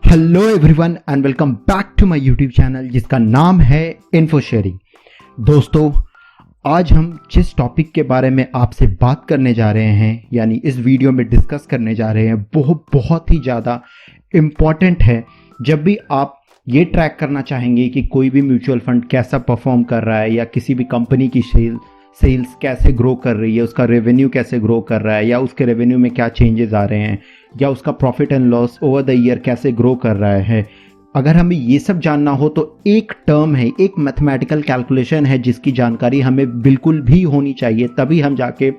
Hello everyone and welcome back to my YouTube channel जिसका नाम है इन्फो शेयरिंग। दोस्तों, आज हम जिस टॉपिक के बारे में आपसे बात करने जा रहे हैं यानी इस वीडियो में डिस्कस करने जा रहे हैं वो बहुत ही ज़्यादा इम्पॉर्टेंट है। जब भी आप ये ट्रैक करना चाहेंगे कि कोई भी म्यूचुअल फंड कैसा परफॉर्म कर रहा है या किसी भी कंपनी की सेल्स कैसे ग्रो कर रही है, उसका रेवेन्यू कैसे ग्रो कर रहा है या उसके रेवेन्यू में क्या चेंजेस आ रहे हैं या उसका profit and loss over the year कैसे ग्रो कर रहा है, अगर हमें ये सब जानना हो तो एक टर्म है, एक मैथमेटिकल कैलकुलेशन है जिसकी जानकारी हमें बिल्कुल भी होनी चाहिए। तभी हम जाके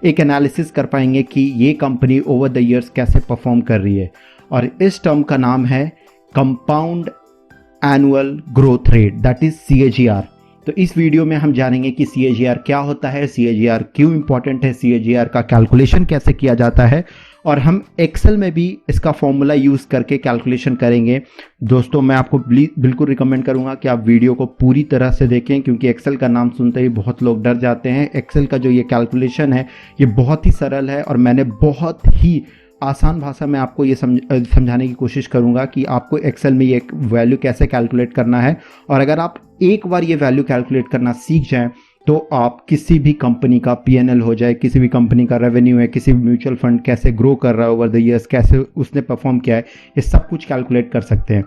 एक एनालिसिस कर पाएंगे कि ये कंपनी ओवर द ईयर्स कैसे परफॉर्म कर रही है। और इस टर्म का नाम है compound annual growth rate, that is CAGR। तो इस वीडियो में हम जानेंगे कि CAGR क्या होता है, CAGR क्यों इंपॉर्टेंट है, CAGR का कैलकुलेशन कैसे किया जाता है और हम एक्सेल में भी इसका फॉर्मूला यूज़ करके कैलकुलेशन करेंगे। दोस्तों, मैं आपको बिल्कुल रिकमेंड करूंगा कि आप वीडियो को पूरी तरह से देखें, क्योंकि एक्सेल का नाम सुनते ही बहुत लोग डर जाते हैं। एक्सेल का जो ये कैलकुलेशन है ये बहुत ही सरल है और मैंने बहुत ही आसान भाषा में आपको ये समझाने की कोशिश करूंगा कि आपको एक्सेल में ये वैल्यू कैसे कैलकुलेट करना है। और अगर आप एक बार ये वैल्यू कैलकुलेट करना सीख जाएं तो आप किसी भी कंपनी का P&L हो जाए, किसी भी कंपनी का रेवेन्यू है, किसी भी म्यूचुअल फंड कैसे ग्रो कर रहा है ओवर द ईयर्स, कैसे उसने परफॉर्म किया है, ये सब कुछ कैलकुलेट कर सकते हैं।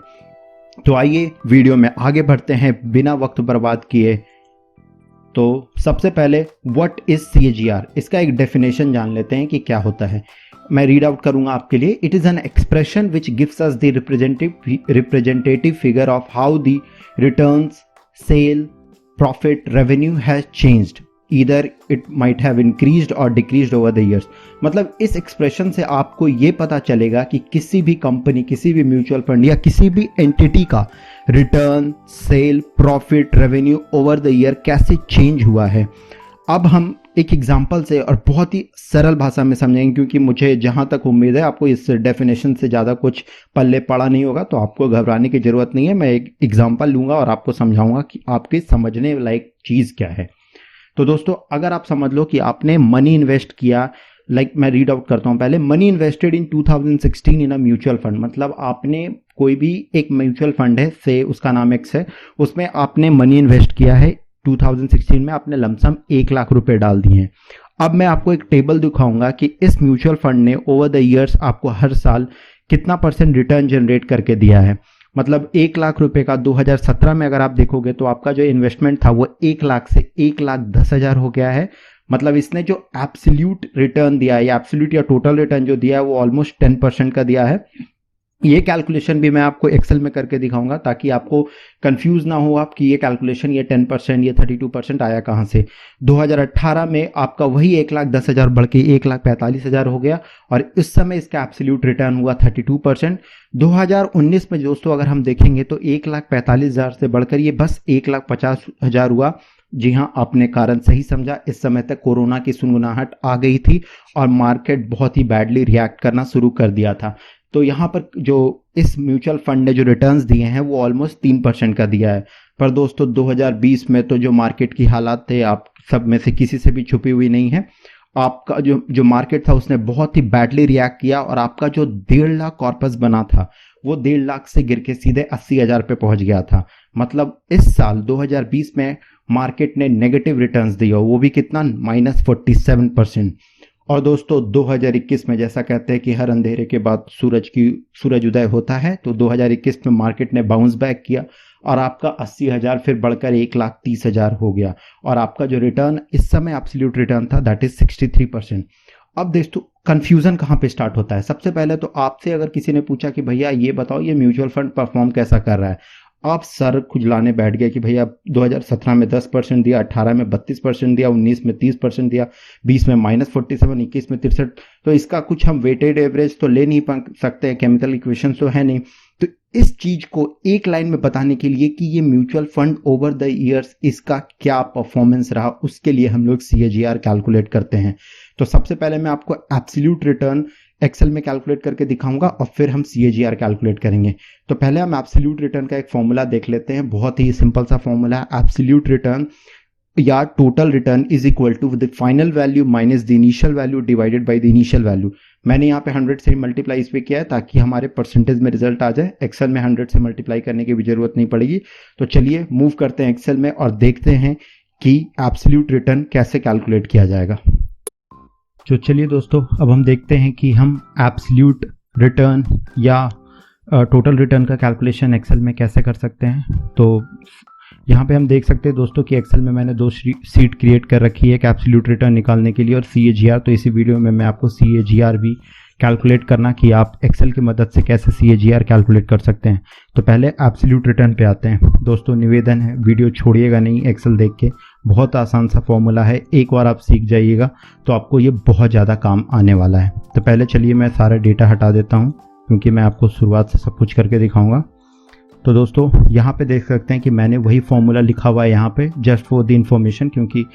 तो आइए वीडियो में आगे बढ़ते हैं बिना वक्त बर्बाद किए। तो सबसे पहले व्हाट इज CAGR, इसका एक डेफिनेशन जान लेते हैं कि क्या होता है। मैं रीड आउट करूंगा आपके लिए। It is an expression which gives us the representative figure of how the returns, sale, profit, revenue has changed, either it might have increased or decreased over the years। मतलब इस expression से आपको ये पता चलेगा कि किसी भी कंपनी, किसी भी म्यूचुअल फंड या किसी भी एंटिटी का return, sale, profit, revenue over the year कैसे चेंज हुआ है। अब हम एक एग्जांपल से और बहुत ही सरल भाषा में समझेंगे, क्योंकि मुझे जहां तक उम्मीद है आपको इस डेफिनेशन से ज़्यादा कुछ पल्ले पड़ा नहीं होगा, तो आपको घबराने की ज़रूरत नहीं है। मैं एक एग्जांपल लूँगा और आपको समझाऊंगा कि आपके समझने लायक चीज़ क्या है। तो दोस्तों, अगर आप समझ लो कि आपने मनी इन्वेस्ट किया, मैं रीड आउट करता हूँ पहले। Money invested in 2016 in a mutual fund, मतलब आपने कोई भी एक म्यूचुअल फंड है, से उसका नाम X है, उसमें आपने मनी इन्वेस्ट किया है 2016 में, आपने लमसम 1 लाख रुपए डाल दिए हैं। अब मैं आपको एक टेबल दिखाऊंगा कि इस म्यूचुअल फंड ने ओवर द ईयर्स आपको हर साल कितना % रिटर्न जनरेट करके दिया है। मतलब 1 लाख रुपए का 2017 में अगर आप देखोगे तो आपका जो इन्वेस्टमेंट था वो 1 लाख से 1,10,000 हो गया है। मतलब इसने जो एब्सोल्यूट रिटर्न दिया है या एब्सोल्यूट या टोटल रिटर्न जो दिया है वो ऑलमोस्ट 10% का दिया है। ये कैलकुलेशन भी मैं आपको एक्सेल में करके दिखाऊंगा ताकि आपको कंफ्यूज ना हो आप कि ये कैलकुलेशन ये 10% ये 32% आया कहाँ से। 2018 में आपका वही 1,10,000 बढ़ के 1,45,000 हो गया और इस समय इसका एब्सोल्यूट रिटर्न हुआ 32%। 2019 में दोस्तों अगर हम देखेंगे तो 1,45,000 से बढ़कर ये बस 1,50,000 हुआ। जी हाँ, आपने कारण सही समझा। इस समय तक कोरोना की सुनगुनाहट आ गई थी और मार्केट बहुत ही बैडली रिएक्ट करना शुरू कर दिया था। तो यहाँ पर जो इस म्यूचुअल फंड ने जो रिटर्न्स दिए हैं वो ऑलमोस्ट 3% का दिया है। पर दोस्तों 2020 में तो जो मार्केट की हालात थे आप सब में से किसी से भी छुपी हुई नहीं है। आपका जो मार्केट था उसने बहुत ही बैडली रिएक्ट किया और आपका जो 1.5 लाख कॉर्पस बना था वो 1.5 लाख से गिर के सीधे 80,000 पे पहुंच गया था। मतलब इस साल 2020 में मार्केट ने नेगेटिव रिटर्न्स दिया, वो भी कितना, -47%। और दोस्तों 2021 में जैसा कहते हैं कि हर अंधेरे के बाद सूरज उदय होता है, तो 2021 में मार्केट ने बाउंस बैक किया और आपका 80,000 फिर बढ़कर 1,30,000 हो गया और आपका जो रिटर्न इस समय एब्सोल्यूट रिटर्न था दैट इज 63%। अब दोस्तों कंफ्यूजन कहाँ पे स्टार्ट होता है। सबसे पहले तो आपसे अगर किसी ने पूछा कि भैया ये बताओ ये म्यूचुअल फंड परफॉर्म कैसा कर रहा है, आप सर खुजलाने बैठ गए कि भैया 2017 में 10% दिया, 18 में 32% दिया, 19 में 30% दिया, 20 में -47, 21 में 63। तो इसका कुछ हम वेटेड एवरेज तो ले नहीं सकते हैं, केमिकल इक्वेशन तो है नहीं। तो इस चीज को एक लाइन में बताने के लिए कि ये mutual fund over the years इसका क्या परफॉर्मेंस रहा, उसके लिए हम लोग CAGR कैलकुलेट करते हैं। तो सबसे पहले मैं आपको एब्सोल्यूट रिटर्न एक्सेल में कैलकुलेट करके दिखाऊंगा और फिर हम CAGR कैलकुलेट करेंगे। तो पहले हम एब्सोल्यूट रिटर्न का एक फॉर्मूला देख लेते हैं, बहुत ही सिंपल सा फॉर्मूला। एब्सोल्यूट रिटर्न या total return is equal to the final value minus the initial value divided by the initial value. मैंने यहाँ पे 100 से मल्टीप्लाई इस पे किया है ताकि हमारे परसेंटेज में रिजल्ट आ जाए। एक्सेल में 100 से मल्टीप्लाई करने की भी ज़रूरत नहीं पड़ेगी। तो चलिए मूव करते हैं एक्सेल में और देखते हैं कि एब्सोल्यूट रिटर्न कैसे कैलकुलेट किया जाएगा। तो चलिए दोस्तों, अब हम देखते हैं कि हम एब्सोल्यूट रिटर्न या टोटल रिटर्न का कैलकुलेशन एक्सेल में कैसे कर सकते हैं। तो यहाँ पे हम देख सकते हैं दोस्तों कि एक्सेल में मैंने 2 सीट क्रिएट कर रखी है एक एब्सोल्यूट रिटर्न निकालने के लिए और CAGR। तो इसी वीडियो में मैं आपको CAGR भी कैलकुलेट करना कि आप एक्सेल की मदद से कैसे CAGR कैलकुलेट कर सकते हैं। तो पहले एब्सोल्यूट रिटर्न पे आते हैं। दोस्तों निवेदन है, वीडियो छोड़िएगा नहीं एक्सेल देख के, बहुत आसान सा फॉर्मूला है, एक बार आप सीख जाइएगा तो आपको ये बहुत ज़्यादा काम आने वाला है। तो पहले चलिए मैं सारा डेटा हटा देता हूँ क्योंकि मैं आपको शुरुआत से सब कुछ करके दिखाऊंगा। तो दोस्तों यहाँ पे देख सकते हैं कि मैंने वही फॉर्मूला लिखा हुआ है यहाँ पे, जस्ट फॉर द इन्फॉर्मेशन, क्योंकि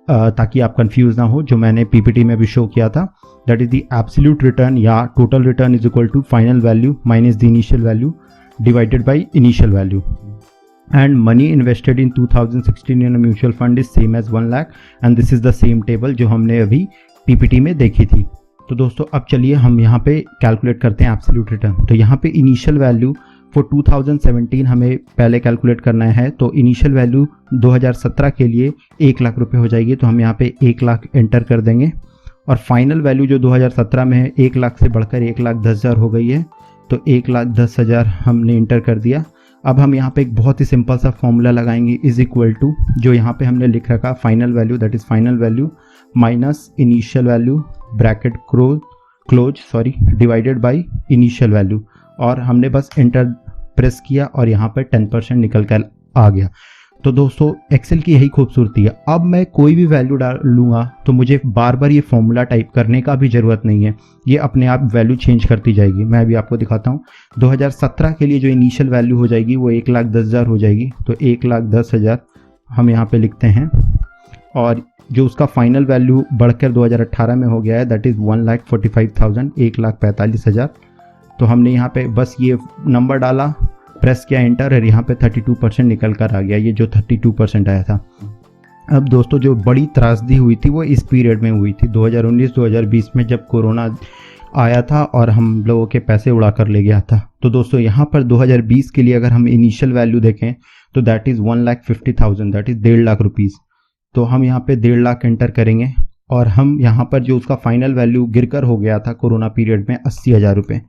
ताकि आप कंफ्यूज ना हो, जो मैंने PPT में भी शो किया था। That is the absolute return या total return is equal to final value minus the initial value divided by initial value and money invested in 2016 in a mutual fund is same as 1 lakh and this is the same table जो हमने अभी PPT में देखी थी। तो दोस्तों अब चलिए हम यहाँ पे कैलकुलेट करते हैं एब्सोल्यूट रिटर्न। तो यहाँ पे इनिशियल वैल्यू फॉर 2017 हमें पहले कैलकुलेट करना है। तो इनिशियल वैल्यू 2017 के लिए 1 लाख रुपए हो जाएगी। तो हम यहाँ पे 1 लाख एंटर कर देंगे और फाइनल वैल्यू जो 2017 में है 1 लाख से बढ़कर 1,10,000 हो गई है। तो 1,10,000 हमने इंटर कर दिया। अब हम यहाँ पे एक बहुत ही सिंपल सा फॉर्मूला लगाएंगे, इज इक्वल टू जो यहाँ पे हमने लिख रखा final value, that is final value minus initial value bracket close divided by initial value, और हमने बस एंटर प्रेस किया और यहाँ पर 10% निकल कर आ गया। तो दोस्तों एक्सेल की यही खूबसूरती है, अब मैं कोई भी वैल्यू डाल लूँगा तो मुझे बार बार ये फॉर्मूला टाइप करने का भी ज़रूरत नहीं है, ये अपने आप वैल्यू चेंज करती जाएगी। मैं अभी आपको दिखाता हूँ। 2017 के लिए जो इनिशियल वैल्यू हो जाएगी वो 1,10,000 हो जाएगी। तो 1,10,000 हम यहाँ पे लिखते हैं और जो उसका फाइनल वैल्यू बढ़कर 2018 में हो गया है दैट इज़ 1,45,000, 1,45,000। तो हमने यहाँ पे बस ये नंबर डाला, प्रेस किया एंटर और यहाँ पे 32% निकल कर आ गया, ये जो 32% आया था। अब दोस्तों जो बड़ी त्रासदी हुई थी वो इस पीरियड में हुई थी 2019-2020 में, जब कोरोना आया था और हम लोगों के पैसे उड़ा कर ले गया था। तो दोस्तों यहाँ पर 2020 के लिए अगर हम इनिशियल वैल्यू देखें तो that is 1,50,000, that is 1.5 lakh rupees. तो हम यहाँ पे 1.5 लाख एंटर करेंगे और हम यहाँ पर जो उसका फाइनल वैल्यू गिरकर हो गया था कोरोना पीरियड में 80,000 रुपये,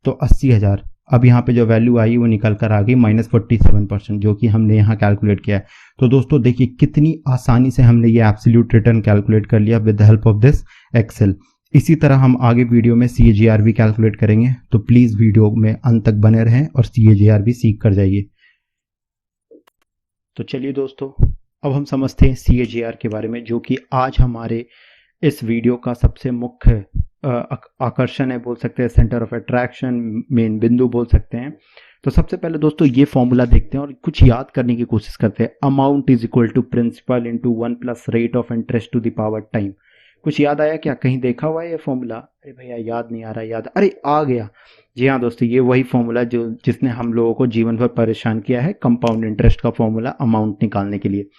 तो 80,000 अब यहाँ पे जो वैल्यू आई वो निकल कर आ गई -47%, जो कि हमने यहाँ कैलकुलेट किया है। तो दोस्तों देखिए कितनी आसानी से हमने ये एब्सोल्यूट रिटर्न कैलकुलेट कर लिया with the help of this Excel. इसी तरह हम आगे वीडियो में CAGR भी कैलकुलेट करेंगे, तो प्लीज़ वीडियो में अंत तक बने रहें और CAGR भी सीख कर जाइए। तो चलिए दोस्तों अब हम समझते हैं CAGR के बारे में, जो कि आज हमारे इस वीडियो का सबसे मुख्य आकर्षण है, बोल सकते हैं सेंटर ऑफ अट्रैक्शन, मेन बिंदु बोल सकते हैं। तो सबसे पहले दोस्तों ये फॉर्मूला देखते हैं और कुछ याद करने की कोशिश करते हैं। Amount is equal to principal into 1 plus rate of interest to the power time. कुछ याद आया क्या? कहीं देखा हुआ है ये फॉर्मूला? अरे भैया याद नहीं आ रहा, याद, अरे आ गया। जी हाँ दोस्तों, ये वही फॉर्मूला जिसने हम लोगों को जीवन भर परेशान किया है, कंपाउंड इंटरेस्ट का फॉर्मूला अमाउंट निकालने के लिए।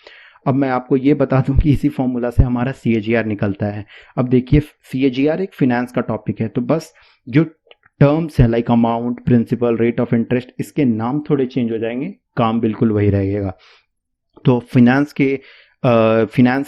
अब मैं आपको ये बता दूं कि इसी फॉर्मूला से हमारा CAGR निकलता है। अब देखिए CAGR एक फिनेंस का टॉपिक है, तो बस जो टर्म्स हैं like amount, principal, rate of interest, इसके नाम थोड़े चेंज हो जाएंगे, काम बिल्कुल वही रहेगा। तो फिनेंस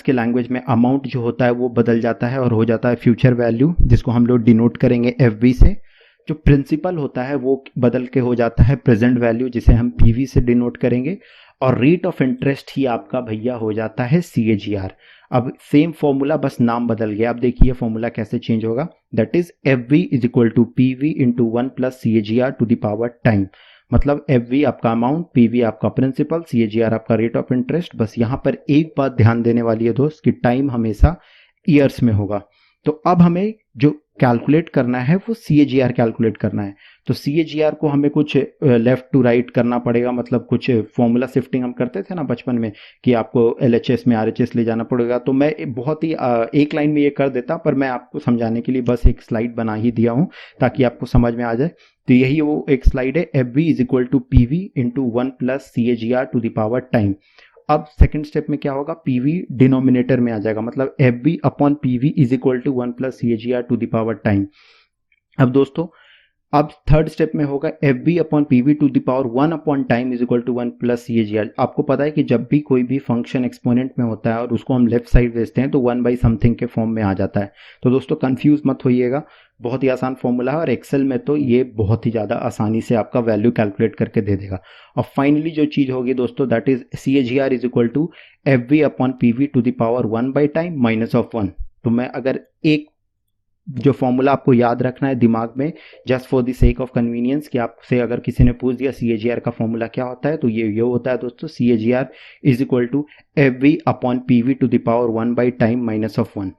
के लैंग्वेज में अमाउंट जो होता है वो बदल जाता है और हो जाता है फ्यूचर वैल्यू, जिसको हम लोग डिनोट करेंगे FV से। जो प्रिंसिपल होता है वो बदल के हो जाता है प्रेजेंट वैल्यू, जिसे हम PV से डिनोट करेंगे। और रेट ऑफ इंटरेस्ट ही आपका भैया हो जाता है CAGR। अब सेम फॉर्मूला, बस नाम बदल गया। अब देखिए फॉर्मूला कैसे चेंज होगा, that is FV is equal to PV into 1 plus CAGR to the power time. मतलब FV आपका अमाउंट, PV आपका प्रिंसिपल, CAGR आपका रेट ऑफ इंटरेस्ट। बस यहाँ पर एक बात ध्यान देने वाली है दोस्त कि टाइम हमेशा ईयर्स में होगा। तो अब हमें जो कैलकुलेट करना है वो CAGR कैलकुलेट करना है। तो CAGR को हमें कुछ लेफ्ट टू राइट करना पड़ेगा, मतलब कुछ फॉर्मूला शिफ्टिंग हम करते थे ना बचपन में कि आपको LHS में RHS ले जाना पड़ेगा। तो मैं बहुत ही एक लाइन में ये कर देता, पर मैं आपको समझाने के लिए बस एक स्लाइड बना ही दिया हूँ ताकि आपको समझ में आ जाए। तो यही वो एक स्लाइड है, FV is equal to PV into 1 plus CAGR to the power time. अब सेकंड स्टेप में क्या होगा, PV डिनोमिनेटर में आ जाएगा, मतलब FV upon PV is equal to 1 plus CAGR to the power time. अब दोस्तों अब थर्ड स्टेप में होगा F B upon P V to the power 1 upon time is equal to 1 plus C A G R. आपको पता है कि जब भी कोई भी फंक्शन एक्सपोनेंट में होता है और उसको हम लेफ्ट साइड भेजते हैं तो 1 बाई समथिंग के फॉर्म में आ जाता है। तो दोस्तों कंफ्यूज मत होइएगा, बहुत ही आसान फॉर्मूला है और एक्सेल में तो ये बहुत ही ज़्यादा आसानी से आपका वैल्यू कैलकुलेट करके दे देगा। और फाइनली जो चीज़ होगी दोस्तों that is C A G R is equal to F V upon P V to the power 1 by time minus of 1। तो मैं अगर एक जो फॉर्मूला आपको याद रखना है दिमाग में just for the sake of convenience कि आपसे अगर किसी ने पूछ दिया सी ए जी आर का फॉर्मूला क्या होता है तो ये होता है दोस्तों C A G R is equal to F V upon P V to the power 1 by time minus of 1।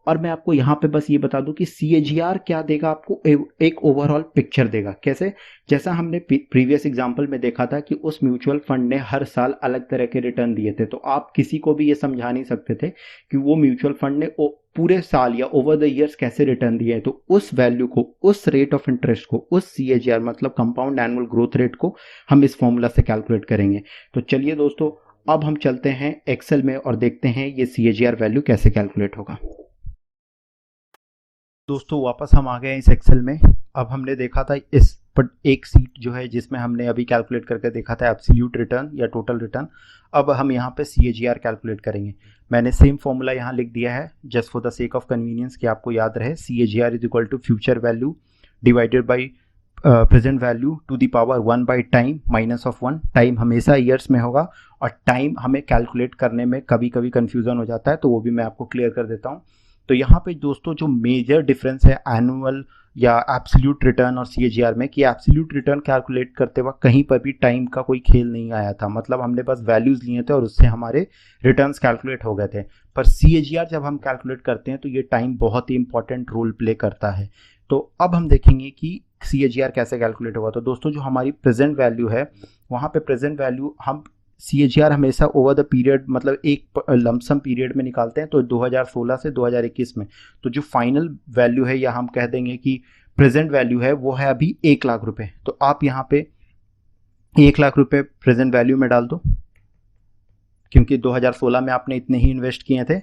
और मैं आपको यहाँ पे बस ये बता दूं कि सी ए जी आर क्या देगा आपको, एक ओवरऑल पिक्चर देगा। कैसे? जैसा हमने प्रीवियस एग्जांपल में देखा था कि उस म्यूचुअल फंड ने हर साल अलग तरह के रिटर्न दिए थे, तो आप किसी को भी ये समझा नहीं सकते थे कि वो म्यूचुअल फंड ने पूरे साल या ओवर द ईयर्स कैसे रिटर्न दिए हैं। तो उस वैल्यू को, उस रेट ऑफ इंटरेस्ट को, उस सी ए जी आर मतलब कंपाउंड एनुअल ग्रोथ रेट को हम इस फॉर्मूला से कैलकुलेट करेंगे। तो चलिए दोस्तों अब हम चलते हैं एक्सेल में और देखते हैं ये सी ए जी आर वैल्यू कैसे कैलकुलेट होगा। दोस्तों वापस हम आ गए इस एक्सेल में। अब हमने देखा था इस पर एक सीट जो है जिसमें हमने अभी कैलकुलेट करके देखा था एब्सोल्यूट रिटर्न या टोटल रिटर्न। अब हम यहाँ पे C A G are calculate करेंगे। मैंने सेम फॉर्मूला यहाँ लिख दिया है just for the sake of convenience कि आपको याद रहे। C A G R is equal to future value divided by present value to the power 1 by time minus of 1। Time हमेशा ईयर्स में होगा और टाइम हमें कैलकुलेट करने में कभी कभी कन्फ्यूजन हो जाता है, तो वो भी मैं आपको क्लियर कर देता हूँ। तो यहाँ पे दोस्तों जो मेजर डिफरेंस है एनुअल या एब्सोल्यूट रिटर्न और सी ए जी आर में कि एब्सोल्यूट रिटर्न कैलकुलेट करते वक्त कहीं पर भी टाइम का कोई खेल नहीं आया था, मतलब हमने बस वैल्यूज लिए थे और उससे हमारे रिटर्न्स कैलकुलेट हो गए थे। पर सी ए जी आर जब हम कैलकुलेट करते हैं तो ये टाइम बहुत ही इंपॉर्टेंट रोल प्ले करता है। तो अब हम देखेंगे कि सी ए जी आर कैसे कैलकुलेट होगा। तो दोस्तों जो हमारी प्रेजेंट वैल्यू है वहाँ पे प्रेजेंट वैल्यू हम सी ए जी आर हमेशा ओवर द पीरियड मतलब एक लमसम पीरियड में निकालते हैं, तो 2016 से 2021 में। तो जो फाइनल वैल्यू है या हम कह देंगे कि प्रेजेंट वैल्यू है वो है अभी 1 लाख रुपए। तो आप यहाँ पे 1 लाख रुपए प्रेजेंट वैल्यू में डाल दो क्योंकि 2016 में आपने इतने ही इन्वेस्ट किए थे।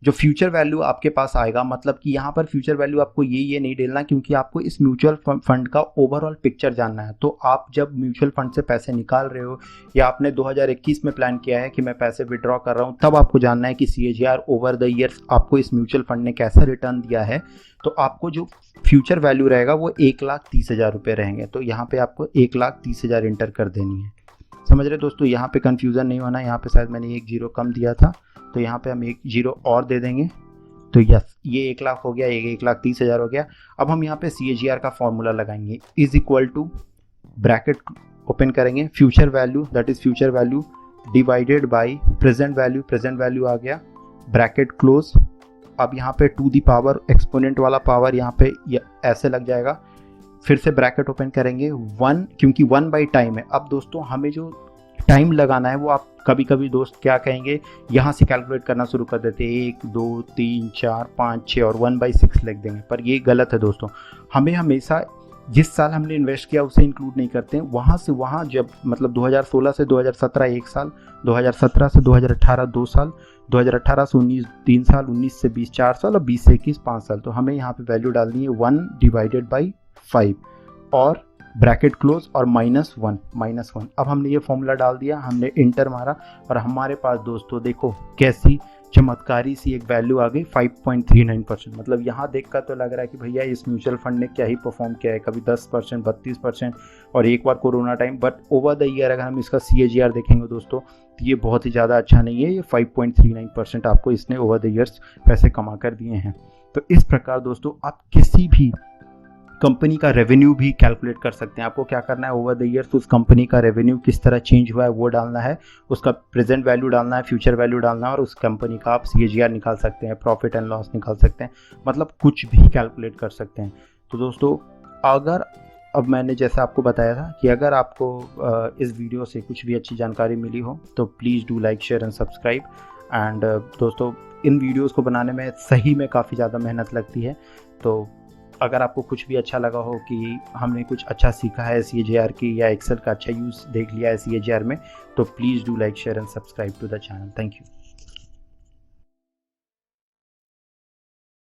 जो फ्यूचर वैल्यू आपके पास आएगा, मतलब कि यहाँ पर फ्यूचर वैल्यू आपको ये नहीं डालना क्योंकि आपको इस म्यूचुअल फंड का ओवरऑल पिक्चर जानना है। तो आप जब म्यूचुअल फंड से पैसे निकाल रहे हो या आपने 2021 में प्लान किया है कि मैं पैसे विड्रॉ कर रहा हूँ, तब आपको जानना है कि सी A G are over the years आपको इस म्यूचुअल फंड ने कैसा रिटर्न दिया है। तो आपको जो फ्यूचर वैल्यू रहेगा वो 1,30,000 रुपये रहेंगे। तो यहाँ पे आपको 1,30,000 इंटर कर देनी है। समझ रहे दोस्तों? यहाँ पे कंफ्यूजन नहीं होना। यहाँ पे शायद मैंने 1 जीरो कम दिया था तो यहाँ पे हम 1 जीरो और दे देंगे। तो यस, ये 1 लाख हो गया, ये 1,30,000 हो गया। अब हम यहाँ पे सी ए जी आर का फॉर्मूला लगाएंगे is equal to bracket open करेंगे future value that is future value divided by present value आ गया, ब्रैकेट क्लोज। अब यहाँ पे टू दी पावर एक्सपोनेंट वाला पावर यहाँ पे ऐसे लग जाएगा। फिर से ब्रैकेट ओपन करेंगे 1 क्योंकि 1 बाई टाइम है। अब दोस्तों हमें जो टाइम लगाना है वो आप कभी कभी दोस्त क्या कहेंगे यहाँ से कैलकुलेट करना शुरू कर देते हैं 1 2 3 4 5 6 और 1/6 लिख देंगे, पर ये गलत है दोस्तों। हमें हमेशा जिस साल हमने इन्वेस्ट किया उसे इंक्लूड नहीं करते हैं, वहाँ से वहाँ जब मतलब 2016 से 2017 1 साल, 2017 से 2018 2 साल, 2018 से 19 3 साल, 19 से 20 4 साल और 20 से 21 5 साल। तो हमें यहाँ पे वैल्यू डालनी है 1 डिवाइडेड बाई 5 और ब्रैकेट क्लोज और -1। अब हमने ये फॉर्मूला डाल दिया, हमने इंटर मारा और हमारे पास दोस्तों देखो कैसी चमत्कारी सी एक वैल्यू आ गई 5.39%। मतलब यहाँ देखकर तो लग रहा है कि भैया इस म्यूचुअल फंड ने क्या ही परफॉर्म किया है, कभी 10% 32% और एक बार corona time. But over the year अगर हम इसका CAGR देखेंगे दोस्तों तो ये बहुत ही ज़्यादा अच्छा नहीं है। ये 5.39% आपको इसने ओवर द ईयर्स पैसे कमा कर दिए हैं। तो इस प्रकार दोस्तों आप किसी भी कंपनी का रेवेन्यू भी कैलकुलेट कर सकते हैं। आपको क्या करना है, ओवर द ईयर्स उस कंपनी का रेवेन्यू किस तरह चेंज हुआ है वो डालना है, उसका प्रेजेंट वैल्यू डालना है, फ्यूचर वैल्यू डालना है और उस कंपनी का आप CAGR निकाल सकते हैं, प्रॉफिट एंड लॉस निकाल सकते हैं, मतलब कुछ भी कैलकुलेट कर सकते हैं। तो दोस्तों अगर अब मैंने जैसे आपको बताया था कि अगर आपको इस वीडियो से कुछ भी अच्छी जानकारी मिली हो तो please do like share and subscribe. And दोस्तों इन वीडियोज़ को बनाने में सही में काफ़ी ज़्यादा मेहनत लगती है। तो अगर आपको कुछ भी अच्छा लगा हो कि हमने कुछ अच्छा सीखा है CAGR की या एक्सेल का अच्छा यूज़ देख लिया है CAGR में, तो please do like share and subscribe to the channel. Thank you.